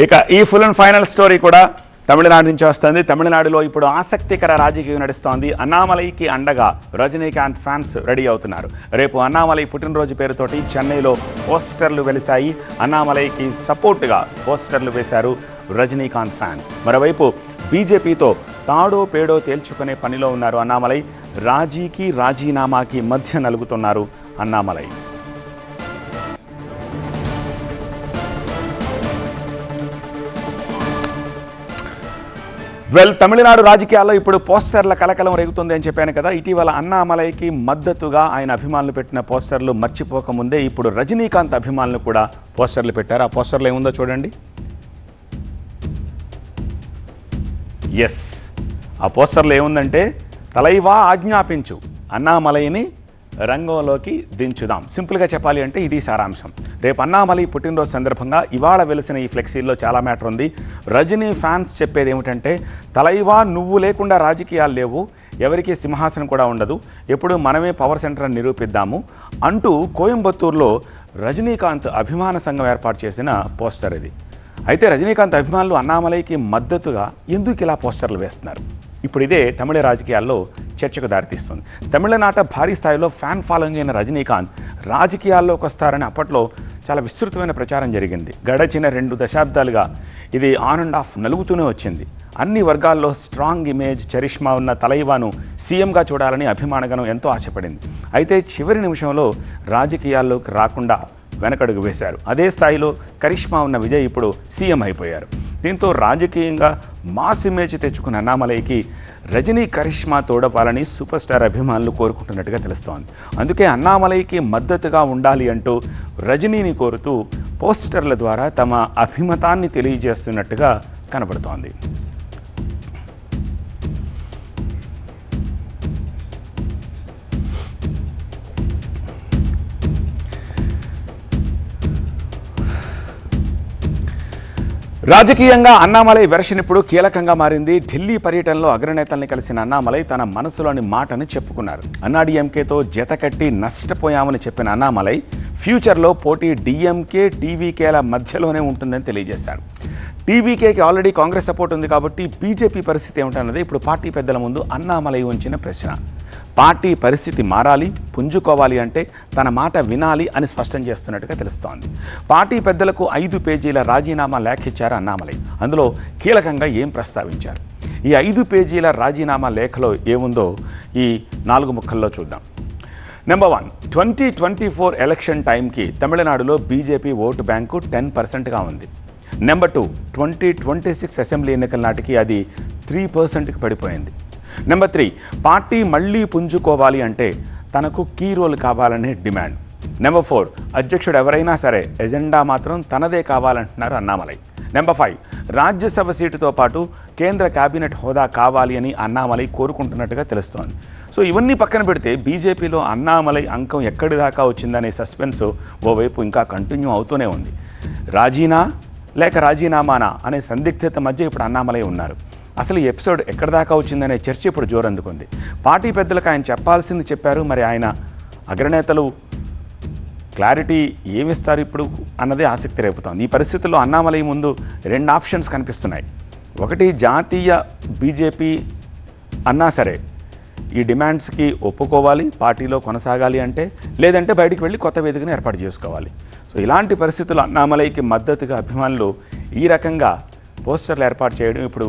ఇక ఈ full and final story కూడా తమిళనాడు నుంచి వస్తుంది. తమిళనాడులో ఇప్పుడు ఆసక్తికర రాజకీయం నడుస్తోంది. అన్నామలైకి అండగా రజనీకాంత్ ఫ్యాన్స్ రెడీ అవుతున్నారు. రేపు అన్నామలై పుట్టినరోజు పేరుతోటి చెన్నైలో పోస్టర్లు వెలిశాయి. అన్నామలైకి సపోర్టుగా పోస్టర్లు వేశారు రజనీకాంత్ ఫ్యాన్స్. మరోవైపు బీజేపీతో తాడో పేడో తేల్చుకునే పనిలో ఉన్నారు అన్నామలై. రాజీకి రాజీనామాకి మధ్య నలుగుతున్నారు అన్నామలై. తమిళనాడు రాజకీయాల్లో ఇప్పుడు పోస్టర్ల కలకలం రేగుతుంది అని చెప్పాను కదా. ఇటీవల అన్నామలైకి మద్దతుగా ఆయన అభిమానులు పెట్టిన పోస్టర్లు మర్చిపోకముందే ఇప్పుడు రజనీకాంత్ అభిమానులు కూడా పోస్టర్లు పెట్టారు. ఆ పోస్టర్లు ఏముందో చూడండి. ఎస్, ఆ పోస్టర్లో ఏముందంటే తలైవా ఆజ్ఞాపించు, అన్నామలైని రంగంలోకి దించుదాం. సింపుల్గా చెప్పాలి అంటే ఇది సారాంశం. రేపు అన్నామలై పుట్టినరోజు సందర్భంగా ఇవాళ వెలిసిన ఈ ఫ్లెక్సీల్లో చాలా మ్యాటర్ ఉంది. రజనీ ఫ్యాన్స్ చెప్పేది ఏమిటంటే, తలైవా నువ్వు లేకుండా రాజకీయాలు లేవు, ఎవరికి సింహాసనం కూడా ఉండదు, ఎప్పుడు మనమే పవర్ సెంటర్ అని నిరూపిద్దాము అంటూ కోయంబత్తూరులో రజనీకాంత్ అభిమాన సంఘం ఏర్పాటు చేసిన పోస్టర్ ఇది. అయితే రజనీకాంత్ అభిమానులు అన్నామలైకి మద్దతుగా ఎందుకు ఇలా పోస్టర్లు వేస్తున్నారు? ఇప్పుడు ఇదే తమిళ రాజకీయాల్లో చర్చకు దారితీస్తుంది. తమిళనాట భారీ స్థాయిలో ఫ్యాన్ ఫాలోయింగ్ అయిన రజనీకాంత్ రాజకీయాల్లోకి వస్తారని అప్పట్లో చాలా విస్తృతమైన ప్రచారం జరిగింది. గడచిన 2 దశాబ్దాలుగా ఇది ఆన్ అండ్ ఆఫ్ నలుగుతూనే వచ్చింది. అన్ని వర్గాల్లో స్ట్రాంగ్ ఇమేజ్, చరిష్మా ఉన్న తలైవాను సీఎంగా చూడాలని అభిమానగణం ఎంతో ఆశపడింది. అయితే చివరి నిమిషంలో రాజకీయాల్లోకి రాకుండా వెనకడుగు వేశారు. అదే స్థాయిలో కరిష్మా ఉన్న విజయ్ ఇప్పుడు సీఎం అయిపోయారు. దీంతో రాజకీయంగా మాస్ ఇమేజ్ తెచ్చుకున్న అన్నామలైకి రజనీ కరిష్మా తోడపాలని సూపర్ స్టార్ అభిమానులు కోరుకుంటున్నట్టుగా తెలుస్తోంది. అందుకే అన్నామలైకి మద్దతుగా ఉండాలి అంటూ రజనీని కోరుతూ పోస్టర్ల ద్వారా తమ అభిమతాన్ని తెలియజేస్తున్నట్టుగా కనబడుతోంది. రాజకీయంగా అన్నామలై వెర్షన్ ఇప్పుడు కీలకంగా మారింది. ఢిల్లీ పర్యటనలో అగ్రనేతల్ని కలిసిన అన్నామలై తన మనసులోని మాటను చెప్పుకున్నారు. అన్నాడీఎంకేతో జతకట్టి నష్టపోయామని చెప్పిన అన్నామలై ఫ్యూచర్లో పోటీ డీఎంకే, టీవీకేల మధ్యలోనే ఉంటుందని తెలియజేశారు. టీవీకేకి ఆల్రెడీ కాంగ్రెస్ సపోర్ట్ ఉంది కాబట్టి బీజేపీ పరిస్థితి ఏమిటన్నది ఇప్పుడు పార్టీ పెద్దల ముందు అన్నామలై ఉంచిన ప్రశ్న. పార్టీ పరిస్థితి మారాలి, పుంజుకోవాలి అంటే తన మాట వినాలి అని స్పష్టం చేస్తున్నట్టుగా తెలుస్తోంది. పార్టీ పెద్దలకు 5 పేజీల రాజీనామా లేఖ ఇచ్చారు అన్నామలై. అందులో కీలకంగా ఏం ప్రస్తావించారు? ఈ 5 పేజీల రాజీనామా లేఖలో ఏముందో ఈ 4 ముక్కల్లో చూద్దాం. నెంబర్ 1, 2024 ఎలక్షన్ టైంకి తమిళనాడులో బీజేపీ ఓటు బ్యాంకు 10%గా ఉంది. నెంబర్ 2, 2026 అసెంబ్లీ ఎన్నికల నాటికి అది 3%కి పడిపోయింది. నెంబర్ 3, పార్టీ మళ్లీ పుంజుకోవాలి అంటే తనకు కీ రోల్ కావాలనే డిమాండ్. నెంబర్ 4, అధ్యక్షుడు ఎవరైనా సరే ఎజెండా మాత్రం తనదే కావాలంటున్నారు అన్నామలై. నెంబర్ 5, రాజ్యసభ సీటుతో పాటు కేంద్ర కేబినెట్ హోదా కావాలి అని అన్నామలై కోరుకుంటున్నట్టుగా తెలుస్తోంది. సో ఇవన్నీ పక్కన పెడితే బీజేపీలో అన్నామలై అంకం ఎక్కడి దాకా వచ్చిందనే సస్పెన్స్ ఓవైపు ఇంకా కంటిన్యూ అవుతూనే ఉంది. రాజీనా లేక రాజీనామానా అనే సందిగ్ధత మధ్య ఇప్పుడు అన్నామలై ఉన్నారు. అసలు ఈ ఎపిసోడ్ ఎక్కడి దాకా వచ్చిందనే చర్చ ఇప్పుడు జోరందుకుంది. పార్టీ పెద్దలకు ఆయన చెప్పాల్సింది చెప్పారు, మరి ఆయన అగ్రనేతలు క్లారిటీ ఏమిస్తారు ఇప్పుడు అన్నదే ఆసక్తి రేపుతోంది. ఈ పరిస్థితుల్లో అన్నామలై ముందు 2 ఆప్షన్స్ కనిపిస్తున్నాయి. ఒకటి, జాతీయ బీజేపీ అన్నా సరే ఈ డిమాండ్స్కి ఒప్పుకోవాలి, పార్టీలో కొనసాగాలి అంటే, లేదంటే బయటికి వెళ్ళి కొత్త వేదికను ఏర్పాటు చేసుకోవాలి. సో ఇలాంటి పరిస్థితుల్లో అన్నామలైకి మద్దతుగా అభిమానులు ఈ రకంగా పోస్టర్లు ఏర్పాటు చేయడం ఇప్పుడు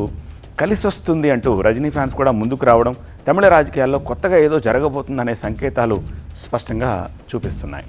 కలిసి వస్తుంది అంటూ రజనీ ఫ్యాన్స్ కూడా ముందుకు రావడం తమిళ రాజకీయాల్లో కొత్తగా ఏదో జరగబోతుందనే సంకేతాలు స్పష్టంగా చూపిస్తున్నాయి.